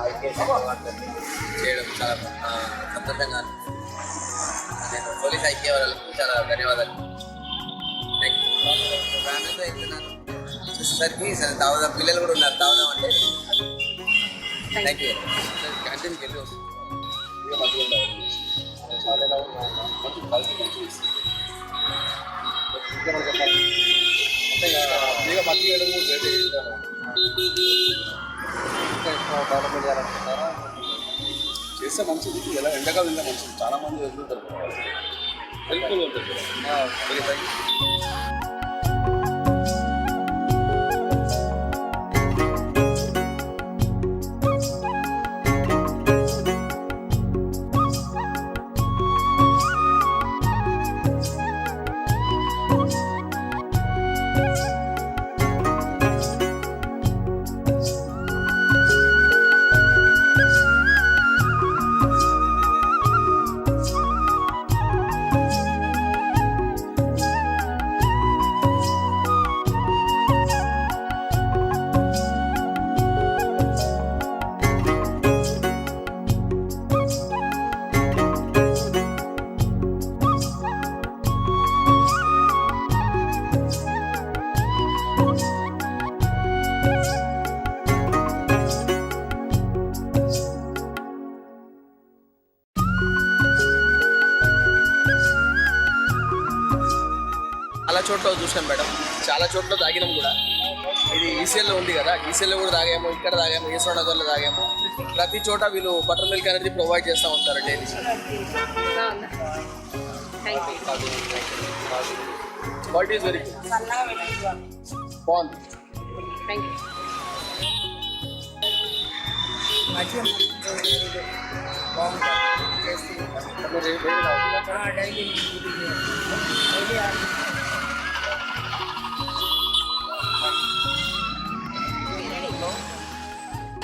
IPS చేయడం చాలా సంతోషంగా నేను పోలీస్ ఐక్య వాళ్ళకు చాలా ధన్యవాదాలు. ఫ్యామిలీతో వెళ్తున్నాను చూసేసరికి సరే తాగుదాం, పిల్లలు కూడా ఉన్నారు తాగుదాం అంటే థ్యాంక్ యూ. క్యాంటీన్కి వెళ్ళి వస్తుంది మధ్య డెవలప్మెంట్ చేయాలనుకుంటారా? చేస్తే మంచిది, ఎలా ఎండకాలం ఇంకా మంచిది. చాలా మంది వెళ్తుంటారు, హెల్ప్ఫుల్ ఉంటుంది. చాలా చోట్ల చూసాం మేడం, చాలా చోట్ల తాగినాం కూడా. ఇది ఈసీఎల్లో ఉంది కదా, ఈసీఎల్లో కూడా తాగాము, ఇక్కడ తాగాము, ఈశ్వర నగర్లో తాగాము. ప్రతి చోట వీళ్ళు బటర్ మిల్క్ అనేది ప్రొవైడ్ చేస్తూ ఉంటారు daily. Quality is very good, బాగుంది.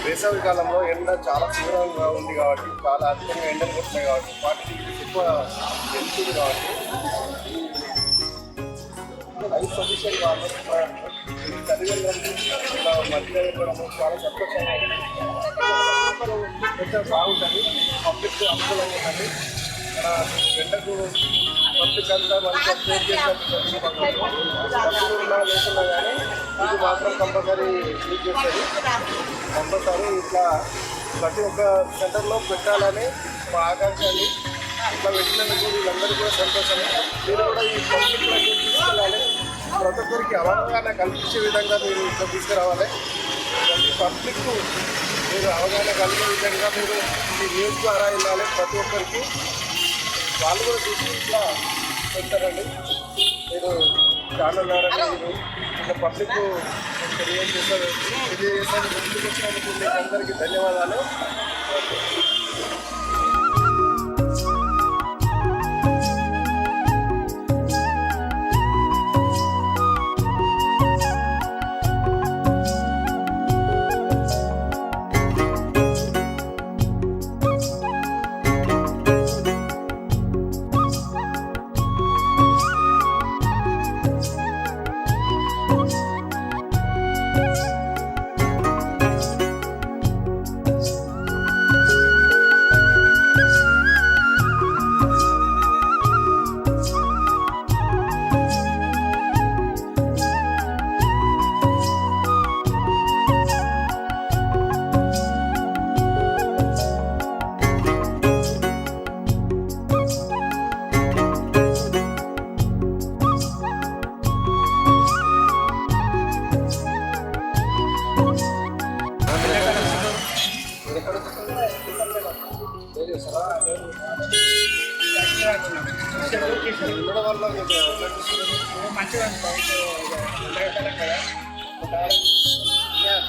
వేసవి కాలంలో ఎండ చాలా తీవ్రంగా ఉంది కాబట్టి, చాలా అధికంగా ఎండలు కొడుతున్నాయి కాబట్టి, 40 degrees ఎక్కువ వెళ్తుంది కాబట్టి ఐస్ సొల్యూషన్ వాళ్ళు చదివేందుకు ఇలా మధ్య ఇవ్వడము చాలా సంతోషంగా కొంచెం బాగుంటుంది. పబ్లిక్ అనుకూలంగా ఉంటుంది. మన ఎండకు పబ్లిక్ అంతా మంచిగా స్టోర్ చేసినట్టు ఉన్నా లేకున్నా కానీ ఇది మాత్రం కంపల్సరీ యూజ్ చేస్తుంది. కంపల్సరీ ఇట్లా ప్రతి ఒక్క సెంటర్లో పెట్టాలని మా ఆకాంక్ష అండి. ఇట్లా పెట్టినందుకు వీళ్ళందరూ కూడా సంతోషమే. మీరు కూడా ఈ పబ్లిక్లోకి తీసుకెళ్ళాలి, ప్రతి ఒక్కరికి అవగాహన కల్పించే విధంగా మీరు ఇట్లా తీసుకురావాలి. ప్రతి పబ్లిక్ మీరు అవగాహన కలిగే విధంగా మీరు ఈ న్యూస్ ద్వారా వెళ్ళాలి. ప్రతి ఒక్కరికి వాళ్ళు కూడా చూసి ఇట్లా పెడతారండి. మీరు ఛానల్ ద్వారా మీరు ఇట్లా పబ్లిక్ తెలియజేస్తారు. ముందుకు వచ్చినందుకు మీకు అందరికీ ధన్యవాదాలు.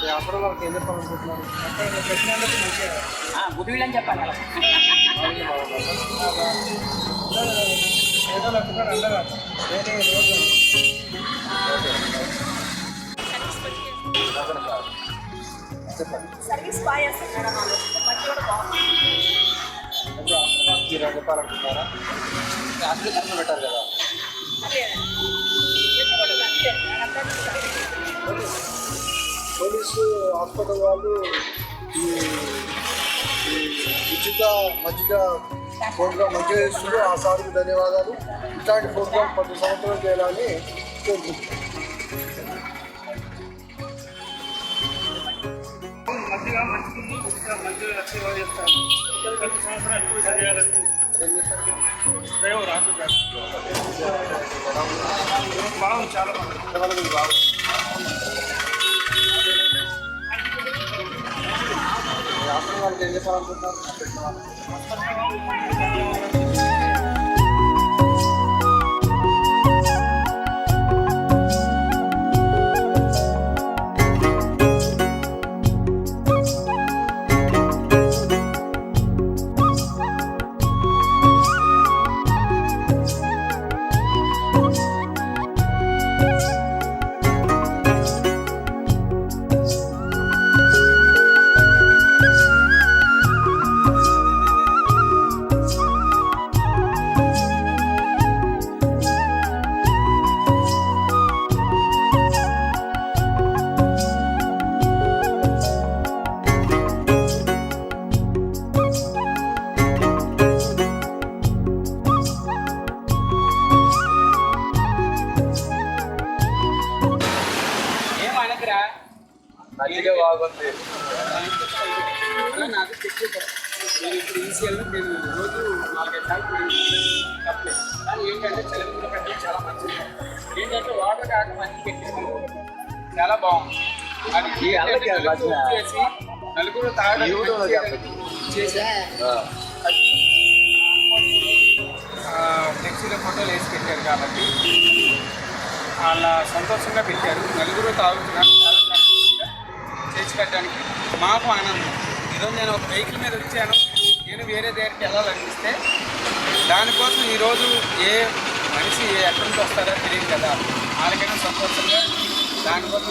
వ్యాపారం వాళ్ళకి ఏం చెప్పాలనుకుంటున్నారు? గుడ్ అని చెప్పాలి. సర్వీస్ బాగా చేస్తారు మేడం, మంచి కూడా బాగుంది. మీరు చెప్పాలనుకుంటున్నారా? హాస్పిటల్ తరఫున పెట్టారు కదా. పోలీసు హాస్పిటల్ వాళ్ళు ఈ ఉచిత మజ్జిగ ప్రోగ్రామ్ మంచిగా చేస్తుంది. ఆ సార్కి ధన్యవాదాలు. ఇట్లాంటి ప్రోగ్రామ్ ప్రతి సంవత్సరం చేయాలని కోరుకుంటున్నాను. బాగుంది, చాలా బాగుంది. వాళ్ళకి ఏం చెప్పాలనుకుంటున్నారు? మజ్జిగ బాగుంది. నాకు చెక్ నేను ఇప్పుడు ఈసీఎల్లో నేను రోజు 4-5 సార్లు తప్పలేదు. కానీ ఏంటంటే చలిమిందులు కట్టి చాలా మంచిది. ఏంటంటే వాటర్ కాక మంచి పెట్టింది, చాలా బాగుంది. అది చేసి నలుగురు తాగడం చేసి ఫ్లెక్సీలో ఫోటోలు వేసి పెట్టారు కాబట్టి వాళ్ళ సంతోషంగా పెట్టారు. నలుగురు తాగుతున్నారు, చాలా సంతోషంగా చేసి పెట్టడానికి మాకు ఆనందం. ఈరోజు నేను ఒక వెహికల్ మీద వచ్చాను, నేను వేరే దగ్గరికి వెళ్ళాలనిపిస్తే దానికోసం ఈరోజు ఏ మనిషి ఎక్కడి నుంచి వస్తారో తెలియదు కదా, వాళ్ళకైనా సంతోషంగా దానికోసం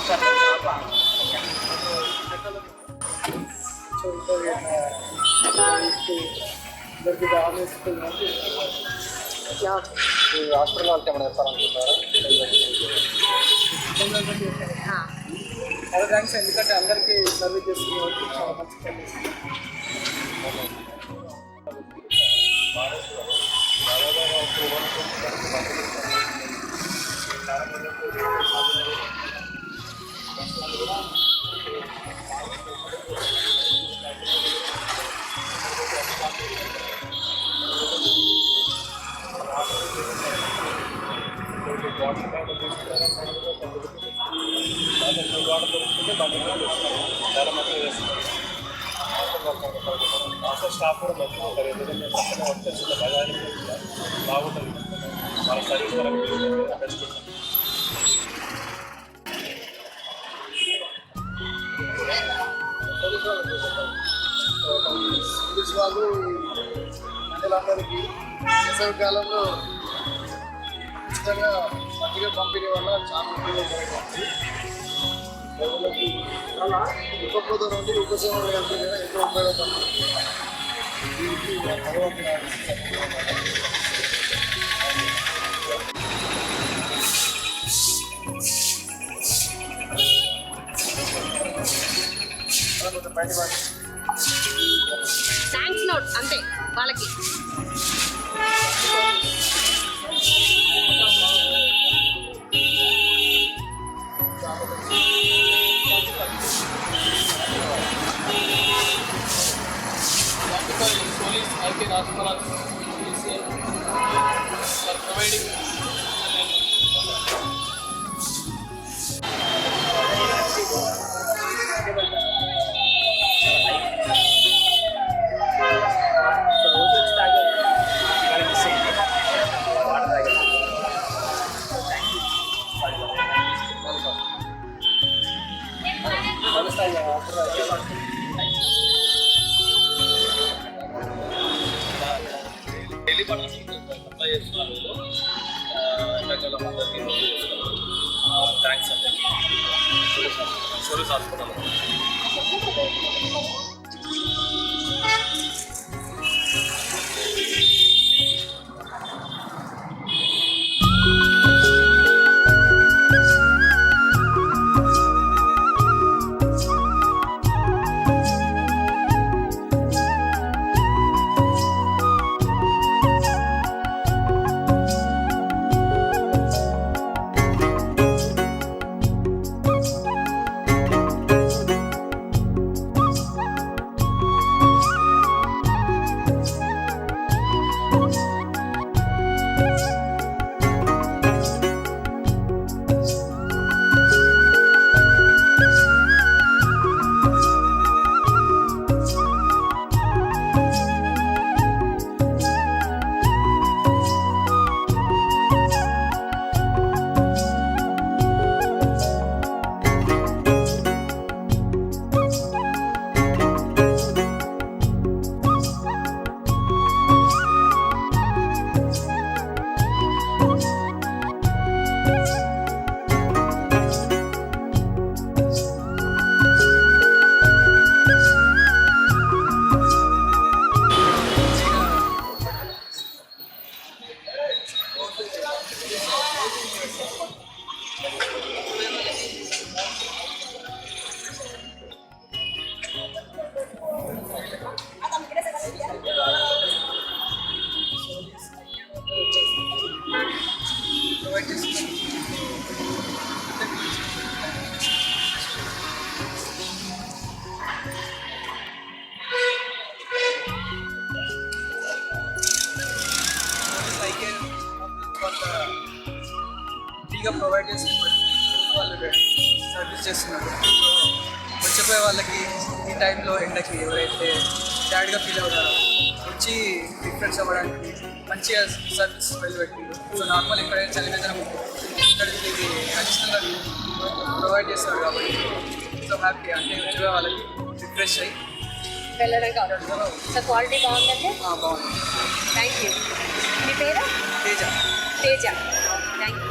హాస్పిటల్ వాళ్ళకి ఏమైనా చెప్పాలనుకుంటారా? చాలా థ్యాంక్స్. ఎందుకంటే అందరికీ సర్వీస్ చేస్తున్న చాలా మంచి సర్వీస్. చాలా మంది చేస్తున్నారు. స్టాఫ్ కూడా మంచిగా ఉంటారు. ఎందుకంటే పక్కన వస్తే చిన్న బజార్ బాగుంటుంది. వాళ్ళ సర్వీస్ వరకు బెస్ట్. పోలీస్ వాళ్ళు మహిళలందరికీ వేసవి కాలంలో ఉచితంగా మజ్జిగ పంపిణీ వల్ల చాలా ఉపయోగపడుతుంది. ప్రజలకి ఉపపోత నుండి ఉపశమనం కలిపి ఎంతో ఉపయోగపడుతుంది. దీనికి భగవంతుని థ్యాంక్స్ నోట్ అంతే వాళ్ళకి. Police, IK Rajpara, ECL, for providing. Daily పనులు అప్లై చేస్తున్నారు. ఎండాకాలం అందరికీ థ్యాంక్స్ అండి. సోరీస్ హాస్పిటల్ ప్రొవైడ్ చేసి వాళ్ళు సర్వీస్ చేస్తున్నారు. సో వచ్చిపోయే వాళ్ళకి ఈ టైంలో ఎండకి ఎవరైతే బ్యాడ్గా ఫీల్ అవుతారో వచ్చి రిఫ్రెష్ అవ్వడానికి మంచిగా సర్వీస్ వెళ్ళిపెట్టింది. సో నార్మల్ ఇక్కడ చలివేదనం ఇక్కడ ఇది అడిషనల్గా ప్రొవైడ్ చేస్తారు కాబట్టి సో హ్యాపీ అంటే వచ్చిపోయే వాళ్ళకి రిఫ్రెష్ అయ్యి వెళ్ళడం కావాలి. సో క్వాలిటీ బాగుందంటే బాగుంది. Thank you. మీ పేరు? తేజ. తేజ. Thank you.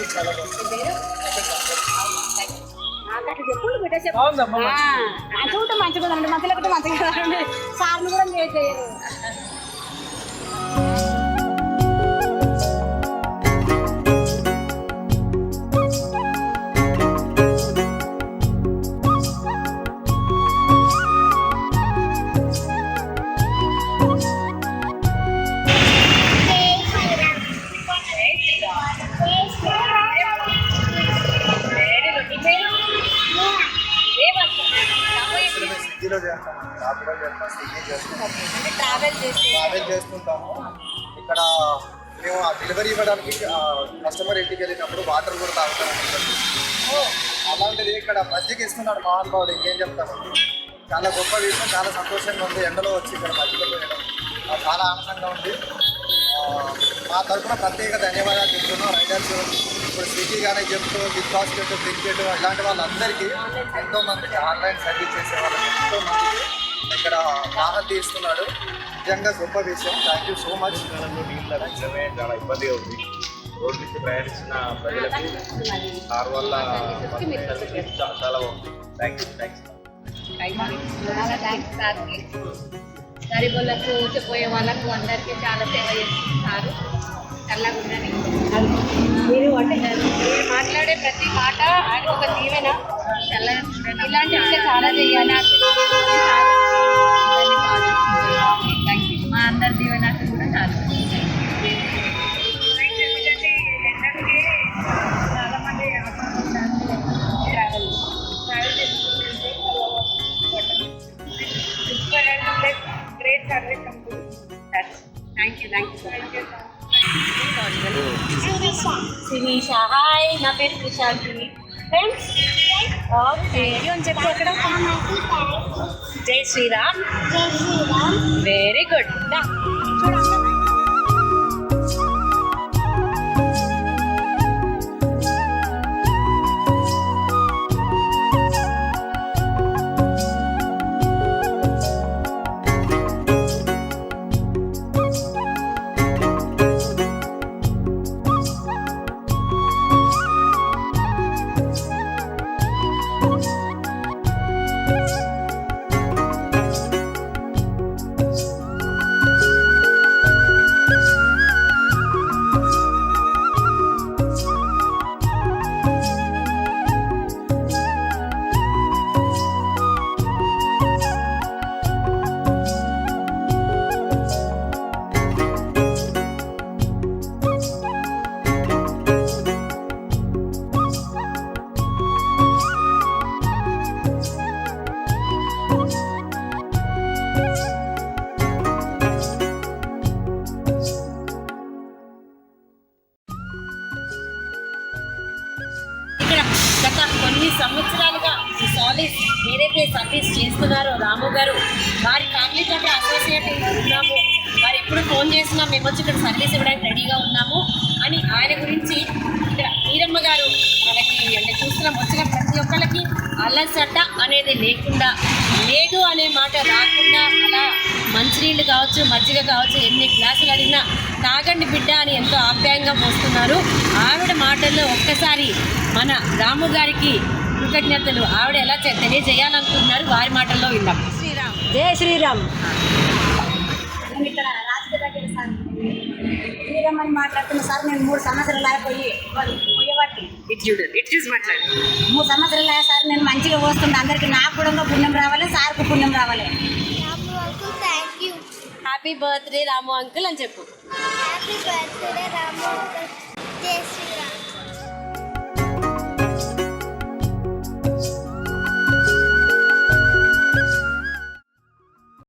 చాలా బాగుంది. చూడ మంచిగా ఉందండి, మంచిగా లేకపోతే మంచిగా సార్లు కూడా లేట్ చేయరు. స్విగ్గీలో చేస్తాము, ర్యాపిడో చేస్తాం, స్విగ్గీ చేస్తాం, ట్రావెల్ చేస్తుంటాము. ఇక్కడ మేము ఆ డెలివరీ ఇవ్వడానికి కస్టమర్ ఇంటికి వెళ్ళినప్పుడు వాటర్ కూడా తాగుతాం. అలాంటిది ఇక్కడ మజ్జిగ ఇస్తున్నాడు మహానుభావుడు, ఇంకేం చెప్తాను. చాలా గొప్ప విషయం, చాలా సంతోషంగా ఉంది. ఎండలో వచ్చి ఇక్కడ మజ్జిగ పోయడం చాలా ఆనందంగా ఉంది. మా తరఫున ప్రత్యేక ధన్యవాదాలు చెప్తున్నాం రైడర్స్. ఇప్పుడు స్విగ్గీ కానీ చెప్తూ బిగ్ బాస్కెట్, క్రికెట్ ఇలాంటి వాళ్ళందరికీ ఎంతోమందికి ఆన్లైన్ సర్వీస్ చేసే వాళ్ళకి ఎంతోమందికి ఇక్కడ రాహత్ ఇస్తున్నాడు. నిజంగా గొప్ప విషయం. Thank you so much. నీళ్ళ నిజమే చాలా ఇబ్బందిగా ఉంది. రోడ్డు నుంచి ప్రయాణించిన ప్రజలకు కార్ వల్ల చాలా బాగుంది. థ్యాంక్స్. చాలా థ్యాంక్స్ సార్కి. గరీబులకు పోయే వాళ్ళకు అందరికీ చాలా సేవ చేస్తున్నారు. చల్లగా ఉండని మీరు అంటే మీరు మాట్లాడే ప్రతి మాట ఆయన ఒక దీవెన. చల్లగా ఇలాంటి ఇంకా చాలా చేయాలి. Thank you. మా అందరి దీవెనకు కూడా చాలా చాలా మంది నా పేరు ప్రశాంతిని. ఫ్రెండ్స్ ఓకే అని చెప్పు అక్కడ. జై శ్రీరామ్. Very good. గత కొన్ని సంవత్సరాలుగా ఈ సాలిస్ ఏదైతే సర్వీస్ చేస్తున్నారో రాము గారు, వారి ఫ్యామిలీతో అసోసియేట్ ఉన్నాము, వారు ఎప్పుడు ఫోన్ చేసినా మేము వచ్చి ఇక్కడ సర్వీస్ ఇవ్వడానికి రెడీగా ఉన్నాము అని ఆయన గురించి ఇక్కడ ఈరమ్మ గారు మనకి అంటే చూస్తున్నాం. వచ్చిన ప్రతి ఒక్కరికి అల్లసట అనేది లేకుండా, లేదు అనే మాట రాకుండా అలా మంచినీళ్ళు కావచ్చు, మజ్జిగ కావచ్చు, ఎన్ని గ్లాసులు అడిగినా తాగండి బిడ్డ అని ఎంతో ఆప్యాయంగా పోస్తున్నారు. ఆవిడ మాటల్లో ఒక్కసారి మన రాము గారికి కృతజ్ఞతలు ఆవిడ ఎలా తెలియజేయాలనుకుంటున్నారు వారి మాటల్లో విందాం. శ్రీరామ్. జై శ్రీరామ్. నేను ఇక్కడ రాజకీయ దగ్గర సార్ శ్రీరామని మాట్లాడుతున్న సార్. నేను 3 సంవత్సరాలు పోయేవాటి మాట్లాడు. 3 సంవత్సరాలు సార్. నేను మంచిగా పోస్తుండే అందరికి. నాకు కూడా పుణ్యం రావాలి, సార్కు పుణ్యం రావాలి. హ్యాపీ బర్త్డే రాము అంకుల్ అని చెప్పు. హ్యాపీ బర్త్డే రాము అంకుల్. జై శ్రీరామ్.